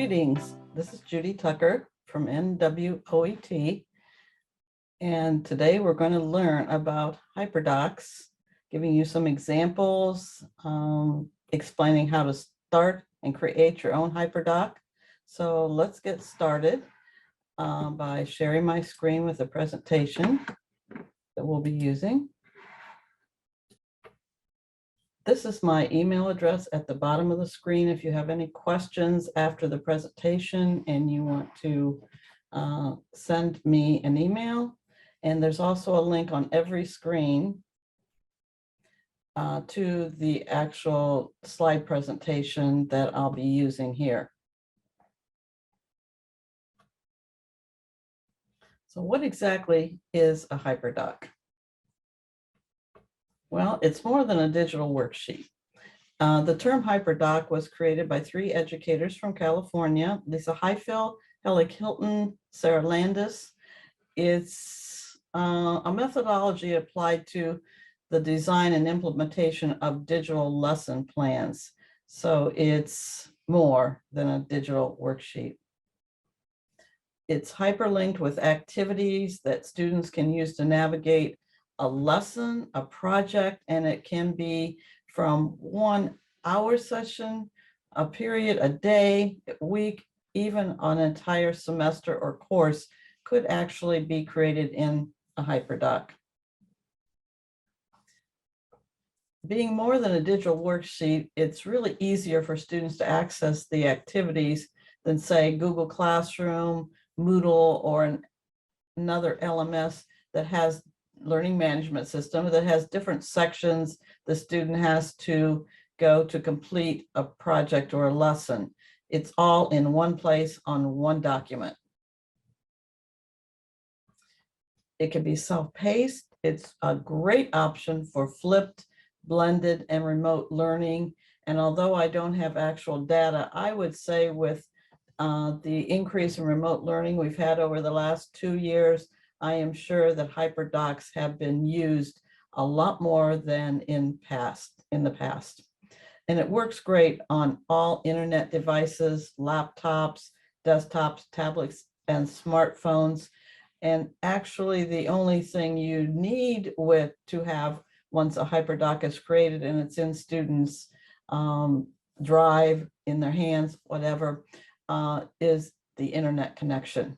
Greetings, this is Judy Tucker from NWOET, and today we're going to learn about HyperDocs, giving you some examples, explaining how to start and create your own HyperDoc. So let's get started by sharing my screen with the presentation that we'll be using. This is my email address at the bottom of the screen. If you have any questions after the presentation and you want to send me an email. And there's also a link on every screen to the actual slide presentation that I'll be using here. So what exactly is a HyperDoc? Well, it's more than a digital worksheet. The term HyperDoc was created by three educators from California, Lisa Highfill, Helig Hilton, Sarah Landis. It's a methodology applied to the design and implementation of digital lesson plans. So it's more than a digital worksheet. It's hyperlinked with activities that students can use to navigate a lesson, a project, and it can be from 1 hour session, a period, a day, a week, even an entire semester or course could actually be created in a HyperDoc. Being more than a digital worksheet, it's really easier for students to access the activities than, say, Google Classroom, Moodle, or another LMS that has learning management system that has different sections the student has to go to complete a project or a lesson. It's all in one place on one document. It can be self-paced. It's a great option for flipped, blended, and remote learning. And although I don't have actual data, I would say with the increase in remote learning we've had over the last 2 years, I am sure that HyperDocs have been used a lot more than in the past. And it works great on all internet devices, laptops, desktops, tablets, and smartphones. And actually the only thing you need to have once a HyperDoc is created and it's in students' drive, in their hands, whatever, is the internet connection.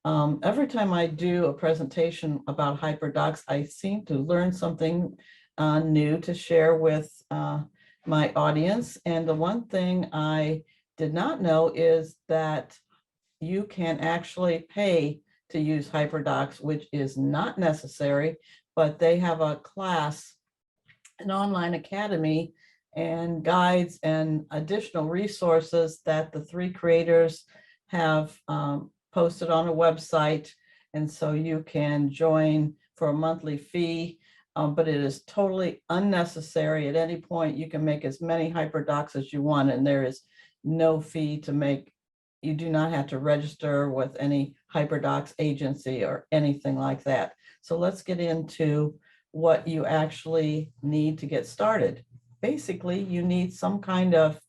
Every time I do a presentation about HyperDocs, I seem to learn something new to share with my audience. And the one thing I did not know is that you can actually pay to use HyperDocs, which is not necessary, but they have a class, an online academy, and guides and additional resources that the three creators have posted on a website. And so you can join for a monthly fee, but it is totally unnecessary. At any point, you can make as many HyperDocs as you want, and there is no fee to make. You do not have to register with any HyperDocs agency or anything like that. So let's get into what you actually need to get started. Basically, you need some kind of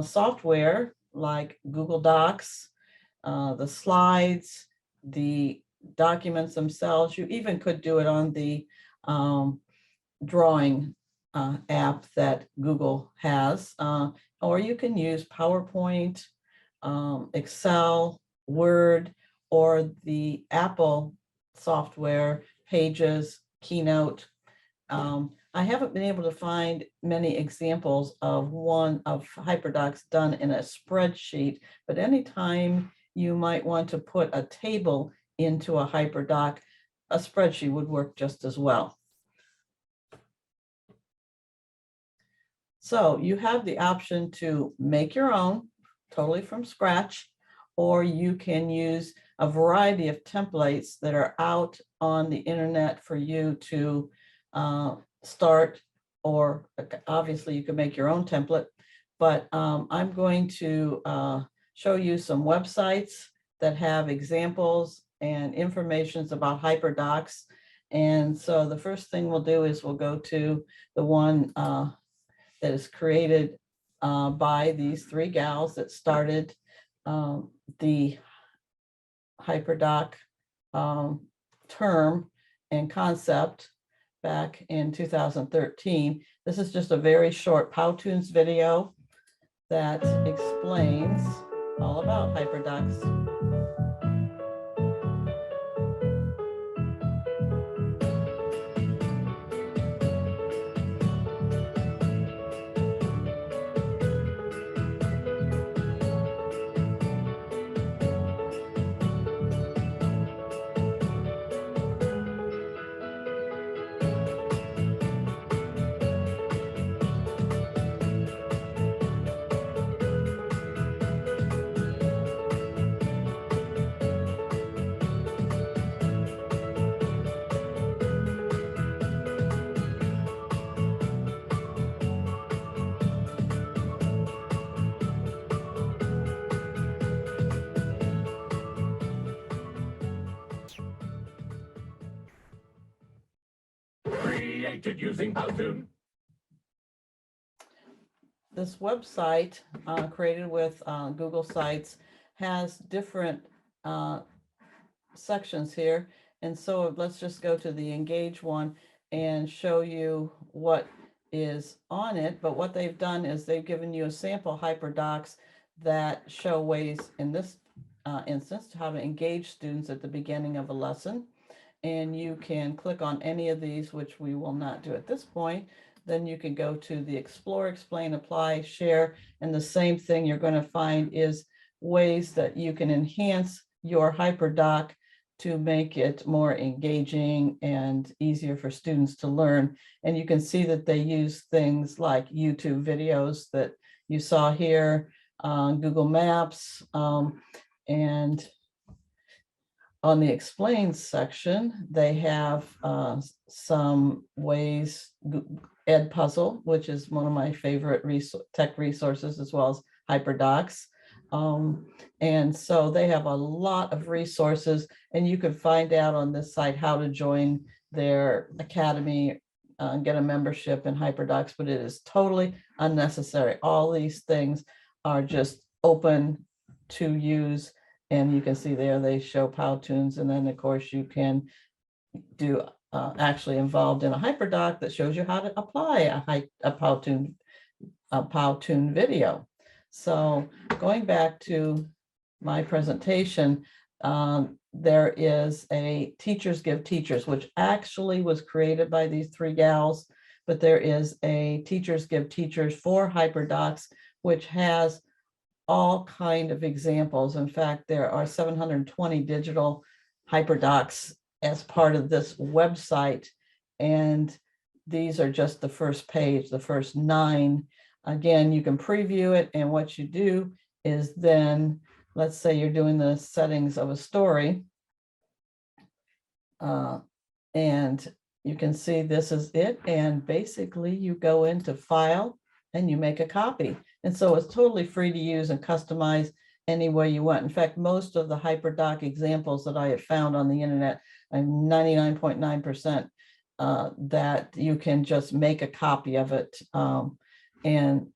software like Google Docs, the slides, the documents themselves. You even could do it on the drawing app that Google has, or you can use PowerPoint, Excel, Word, or the Apple software, Pages, Keynote. I haven't been able to find many examples of HyperDocs done in a spreadsheet, but anytime you might want to put a table into a HyperDoc, a spreadsheet would work just as well. So you have the option to make your own totally from scratch, or you can use a variety of templates that are out on the internet for you to start, or obviously you can make your own template, but I'm going to show you some websites that have examples and informations about HyperDocs. And so the first thing we'll do is we'll go to the one that is created by these three gals that started the HyperDoc term and concept back in 2013. This is just a very short Powtoons video that explains all about HyperDocs. Created using Powtoon. This website created with Google Sites has different sections here. And so let's just go to the Engage one and show you what is on it. But what they've done is they've given you a sample HyperDocs that show ways in this instance how to engage students at the beginning of a lesson. And you can click on any of these, which we will not do at this point. Then you can go to the Explore, Explain, Apply, Share, and the same thing you're going to find is ways that you can enhance your HyperDoc to make it more engaging and easier for students to learn. And you can see that they use things like YouTube videos that you saw here, Google Maps, and on the Explain section, they have some ways, Edpuzzle, which is one of my favorite tech resources, as well as HyperDocs. And so they have a lot of resources, and you can find out on this site how to join their academy, get a membership in HyperDocs, but it is totally unnecessary. All these things are just open to use. And you can see there they show Powtoons, and then of course you can do actually involved in a HyperDoc that shows you how to apply a Powtoon video. So going back to my presentation, there is a Teachers Give Teachers, which actually was created by these three gals, but there is a Teachers Give Teachers for HyperDocs, which has all kind of examples. In fact, there are 720 digital HyperDocs as part of this website. And these are just the first page, the first 9. Again, you can preview it. And what you do is then, let's say you're doing the settings of a story. And you can see this is it. And basically you go into File and you make a copy. And so it's totally free to use and customize any way you want. In fact, most of the HyperDoc examples that I have found on the internet, I'm 99.9% that you can just make a copy of it. And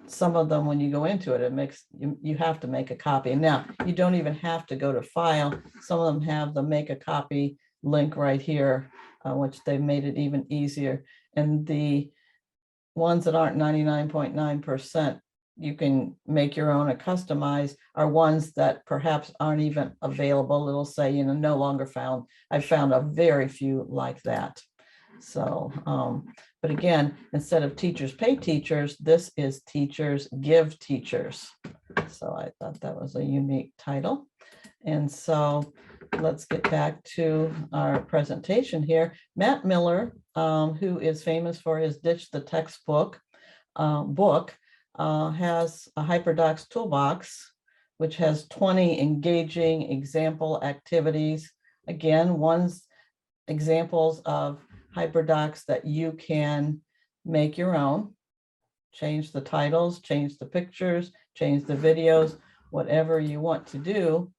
some of them, when you go into it, it makes you have to make a copy. Now, you don't even have to go to File. Some of them have the Make a Copy link right here, which they've made it even easier. And the ones that aren't 99.9%, you can make your own or customize, are ones that perhaps aren't even available. It'll say, you know, no longer found. I've found a very few like that. So, but again, instead of Teachers Pay Teachers, this is Teachers Give Teachers. So I thought that was a unique title. And so let's get back to our presentation here. Matt Miller, who is famous for his Ditch the Textbook book, has a HyperDocs toolbox, which has 20 engaging example activities. Again, one's examples of HyperDocs that you can make your own, change the titles, change the pictures, change the videos, whatever you want to do,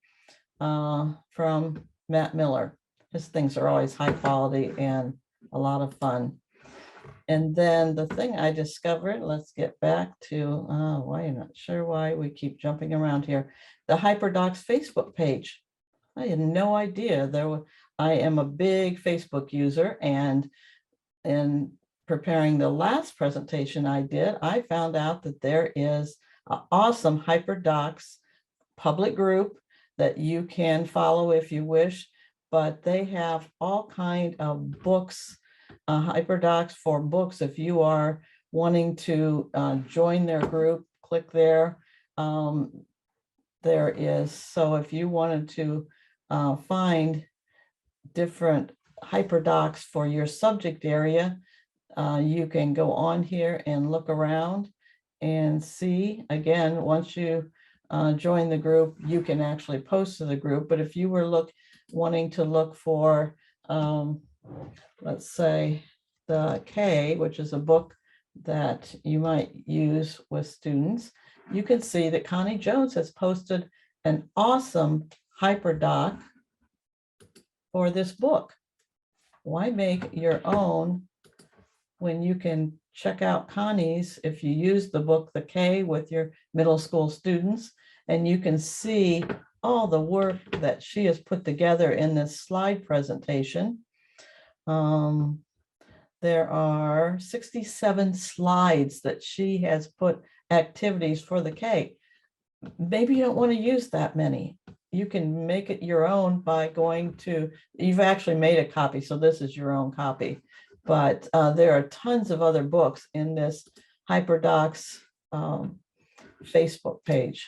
from Matt Miller. His things are always high quality and a lot of fun. And then the thing I discovered, let's get back to, why I'm not sure why we keep jumping around here. The HyperDocs Facebook page. I had no idea I am a big Facebook user, and in preparing the last presentation I did, I found out that there is an awesome HyperDocs public group that you can follow if you wish, but they have all kind of books, HyperDocs for books. If you are wanting to join their group, click there. There is, so if you wanted to find different HyperDocs for your subject area, you can go on here and look around and see. Again, once you join the group, you can actually post to the group. But if you were wanting to look for, let's say, the K, which is a book that you might use with students, you can see that Connie Jones has posted an awesome HyperDoc for this book. Why make your own when you can check out Connie's if you use the book, The K, with your middle school students, and you can see all the work that she has put together in this slide presentation. There are 67 slides that she has put activities for the K. Maybe you don't want to use that many. You can make it your own by going to, you've actually made a copy, so this is your own copy. But there are tons of other books in this HyperDocs Facebook page.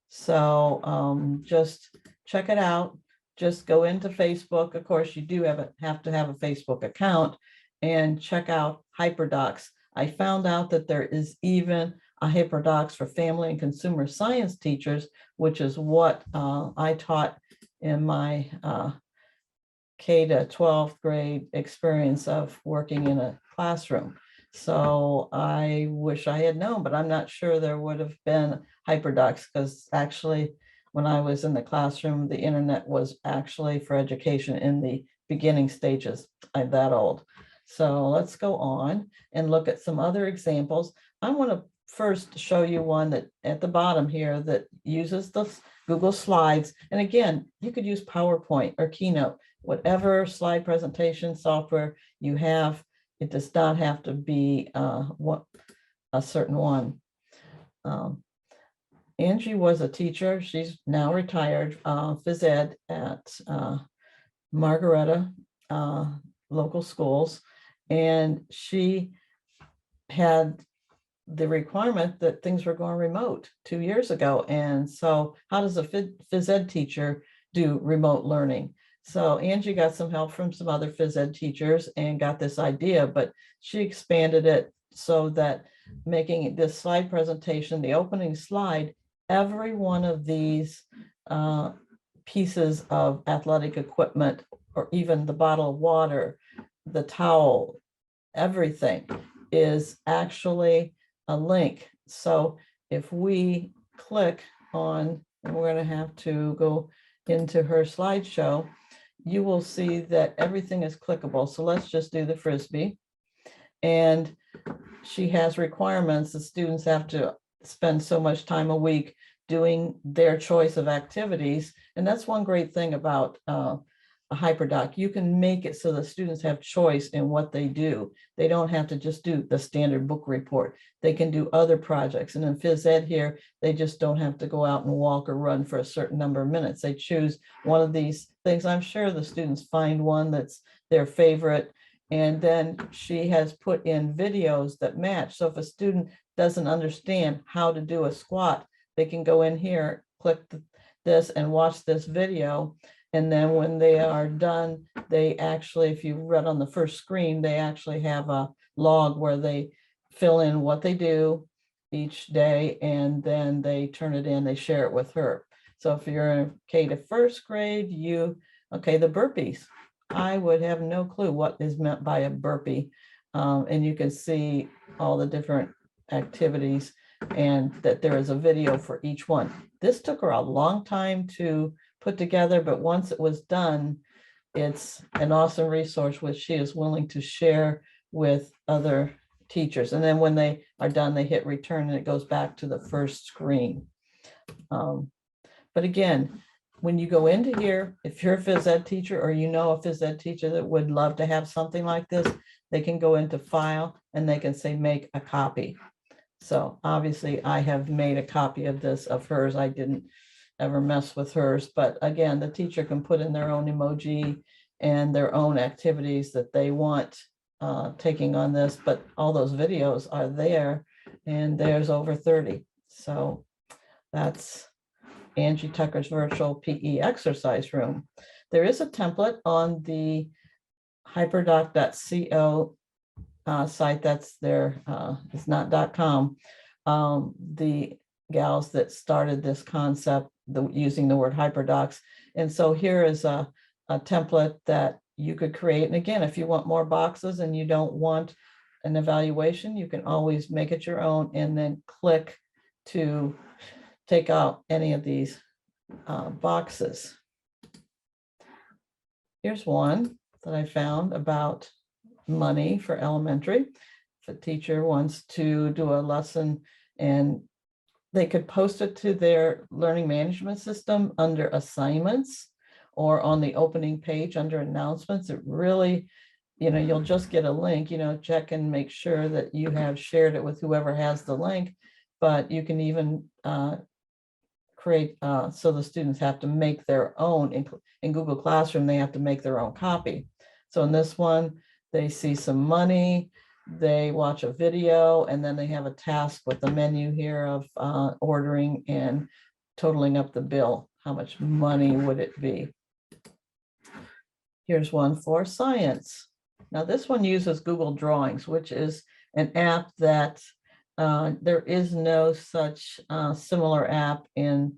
So just check it out. Just go into Facebook. Of course, you do have to have a Facebook account, and check out HyperDocs. I found out that there is even a HyperDocs for family and consumer science teachers, which is what I taught in my K to 12th grade experience of working in a classroom. So I wish I had known, but I'm not sure there would have been HyperDocs, because actually when I was in the classroom, the internet was actually for education in the beginning stages. I'm that old. So let's go on and look at some other examples. I want to first show you one that at the bottom here that uses the Google Slides. And again, you could use PowerPoint or Keynote, whatever slide presentation software you have. It does not have to be a certain one. Angie was a teacher. She's now retired, phys ed at Margaretta local schools. And she had the requirement that things were going remote 2 years ago. And so how does a phys ed teacher do remote learning? So Angie got some help from some other phys ed teachers and got this idea, but she expanded it so that making this slide presentation, the opening slide, every one of these pieces of athletic equipment, or even the bottle of water, the towel, everything is actually a link. So if we click on, and we're going to have to go into her slideshow, you will see that everything is clickable. So let's just do the Frisbee. And she has requirements. The students have to spend so much time a week doing their choice of activities. And that's one great thing about a HyperDoc. You can make it so the students have choice in what they do. They don't have to just do the standard book report. They can do other projects. And in phys ed here, they just don't have to go out and walk or run for a certain number of minutes. They choose one of these things. I'm sure the students find one that's their favorite. And then she has put in videos that match. So if a student doesn't understand how to do a squat, they can go in here, click this and watch this video. And then when they are done, they actually, if you read on the first screen, they actually have a log where they fill in what they do each day, and then they turn it in, they share it with her. So if you're in K to first grade, okay, the burpees. I would have no clue what is meant by a burpee. And you can see all the different activities and that there is a video for each one. This took her a long time to put together, but once it was done, it's an awesome resource which she is willing to share with other teachers. And then when they are done, they hit return and it goes back to the first screen. But again, when you go into here, if you're a phys ed teacher or you know a phys ed teacher that would love to have something like this, they can go into file and they can say, make a copy. So obviously I have made a copy of this of hers. I didn't ever mess with hers, but again, the teacher can put in their own emoji and their own activities that they want taking on this, but all those videos are there and there's over 30. So that's Angie Tucker's virtual PE exercise room. There is a template on the hyperdoc.co site. That's there. It's not .com. The gals that started this concept using the word HyperDocs. And so here is a template that you could create. And again, if you want more boxes and you don't want an evaluation, you can always make it your own and then click to take out any of these boxes. Here's one that I found about money for elementary. If a teacher wants to do a lesson and they could post it to their learning management system under assignments or on the opening page under announcements. It really, you'll just get a link, check and make sure that you have shared it with whoever has the link, but you can even create, so the students have to make their own, in Google Classroom, they have to make their own copy. So in this one, they see some money, they watch a video, and then they have a task with the menu here of ordering and totaling up the bill. How much money would it be? Here's one for science. Now this one uses Google Drawings, which is an app that there is no such similar app in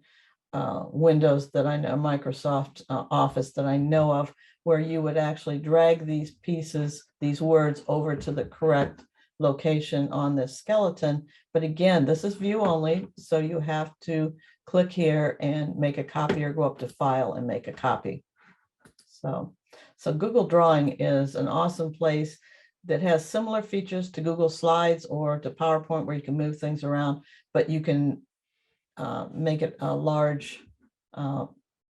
Windows that I know, Microsoft Office that I know of, where you would actually drag these pieces, these words over to the correct location on this skeleton. But again, this is view only, so you have to click here and make a copy or go up to file and make a copy. So Google Drawing is an awesome place that has similar features to Google Slides or to PowerPoint, where you can move things around, but you can make it a large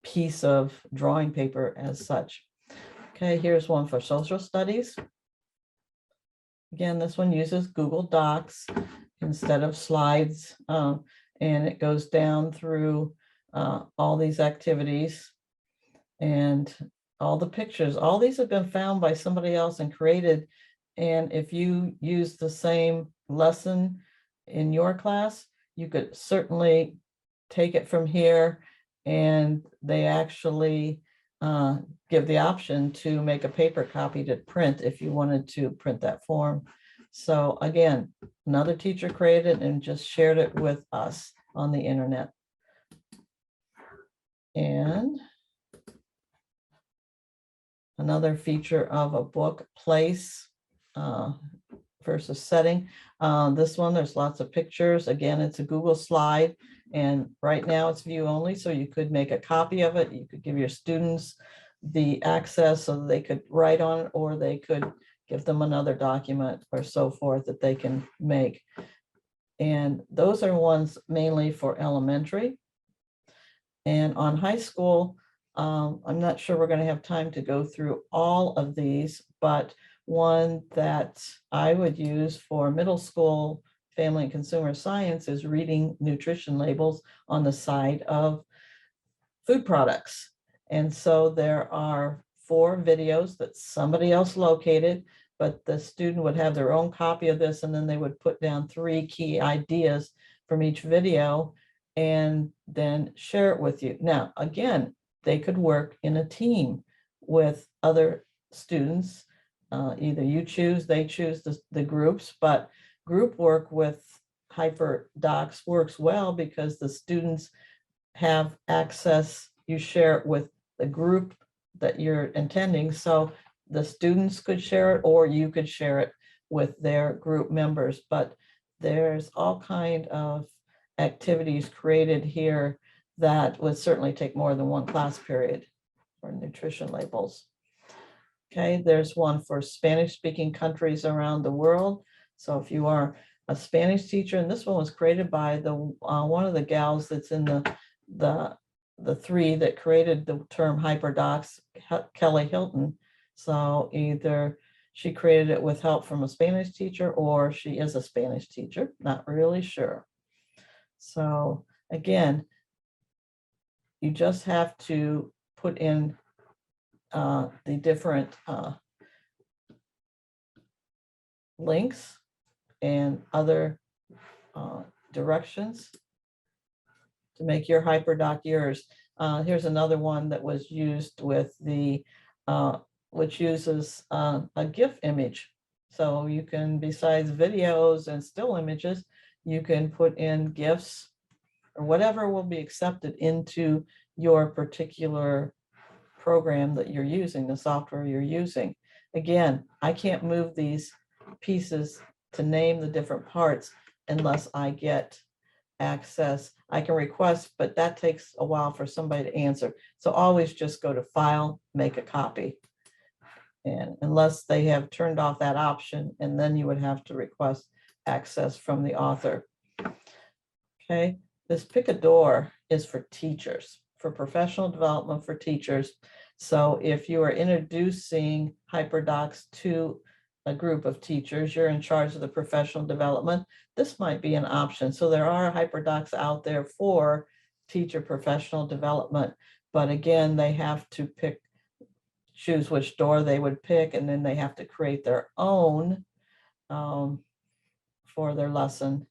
piece of drawing paper as such. Okay, here's one for social studies. Again, this one uses Google Docs instead of slides, and it goes down through all these activities and all the pictures. All these have been found by somebody else and created. And if you use the same lesson in your class, you could certainly take it from here, and they actually give the option to make a paper copy to print if you wanted to print that form. So again, another teacher created and just shared it with us on the internet. And another feature of a book, place versus setting. This one, there's lots of pictures. Again, it's a Google slide, and right now it's view only, so you could make a copy of it. You could give your students the access so that they could write on it, or they could give them another document or so forth that they can make. And those are ones mainly for elementary. And on high school, I'm not sure we're going to have time to go through all of these, but one that I would use for middle school family and consumer science is reading nutrition labels on the side of food products. And so there are 4 videos that somebody else located, but the student would have their own copy of this, and then they would put down 3 key ideas from each video and then share it with you. Now, again, they could work in a team with other students. Either you choose, they choose the groups, but group work with HyperDocs works well because the students have access. You share it with the group that you're intending. So the students could share it, or you could share it with their group members. But there's all kind of activities created here that would certainly take more than 1 class period for nutrition labels. Okay, there's one for Spanish-speaking countries around the world. So if you are a Spanish teacher, and this one was created by the one of the gals that's in the three that created the term HyperDocs, Kelly Hilton. So either she created it with help from a Spanish teacher, or she is a Spanish teacher, not really sure. So again, you just have to put in the different links and other directions to make your HyperDoc yours. Here's another one that was used with the, which uses a GIF image. So you can, besides videos and still images, you can put in GIFs or whatever will be accepted into your particular program that you're using, the software you're using. Again, I can't move these pieces to name the different parts unless I get access. I can request, but that takes a while for somebody to answer. So always just go to File, Make a Copy. And unless they have turned off that option, and then you would have to request access from the author. Okay, this Pick a Door is for teachers, for professional development for teachers. So if you are introducing HyperDocs to a group of teachers, you're in charge of the professional development, this might be an option. So there are HyperDocs out there for teacher professional development, but again, they have to choose which door they would pick, and then they have to create their own for their lesson.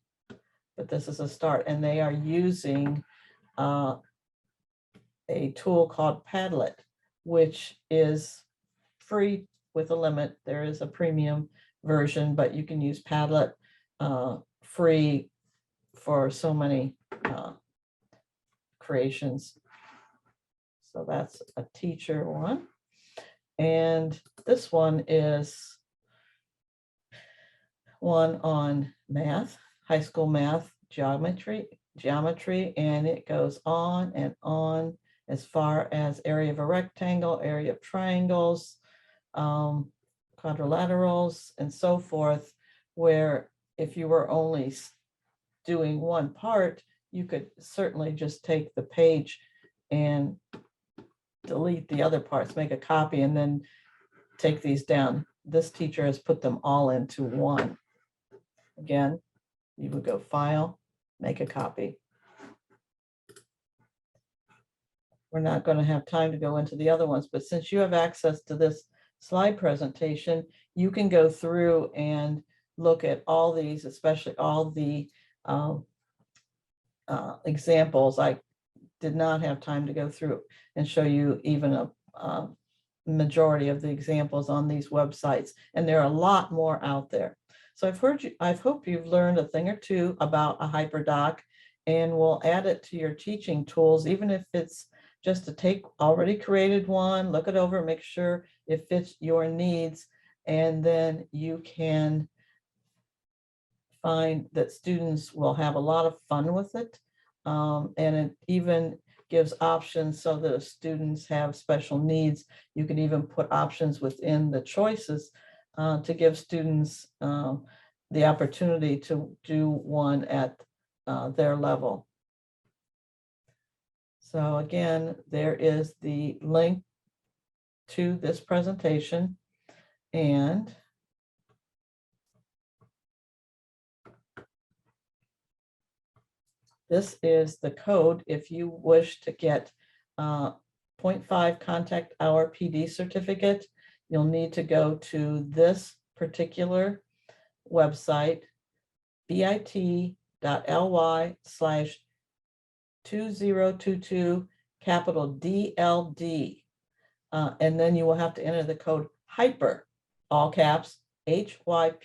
But this is a start, and they are using a tool called Padlet, which is free with a limit. There is a premium version, but you can use Padlet free for so many creations. So that's a teacher one. And this one is one on math, high school math, geometry, and it goes on and on as far as area of a rectangle, area of triangles, quadrilaterals, and so forth, where if you were only doing one part, you could certainly just take the page and delete the other parts, make a copy, and then take these down. This teacher has put them all into one. Again, you would go File, Make a Copy. We're not going to have time to go into the other ones, but since you have access to this slide presentation, you can go through and look at all these, especially all the examples. I did not have time to go through and show you even a majority of the examples on these websites, and there are a lot more out there. So I hope you've learned a thing or two about a HyperDoc, and we'll add it to your teaching tools, even if it's just to take already created one, look it over, make sure it fits your needs, and then you can find that students will have a lot of fun with it. And it even gives options so that if students have special needs, you can even put options within the choices to give students the opportunity to do one at their level. So again, there is the link to this presentation, and this is the code if you wish to get 0.5 contact hour PD certificate. You'll need to go to this particular website, bit.ly/2022 capital DLD. And then you will have to enter the code HYPER, all caps, HYPER.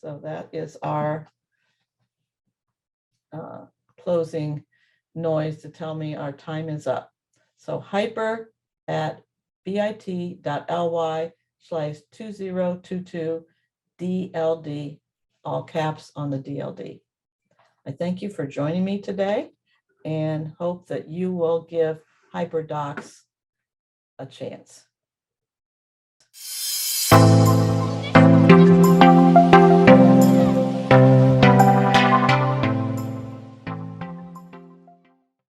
So that is our closing noise to tell me our time is up. So HYPER at bit.ly/2022 DLD, all caps on the DLD. I thank you for joining me today and hope that you will give HyperDocs a chance.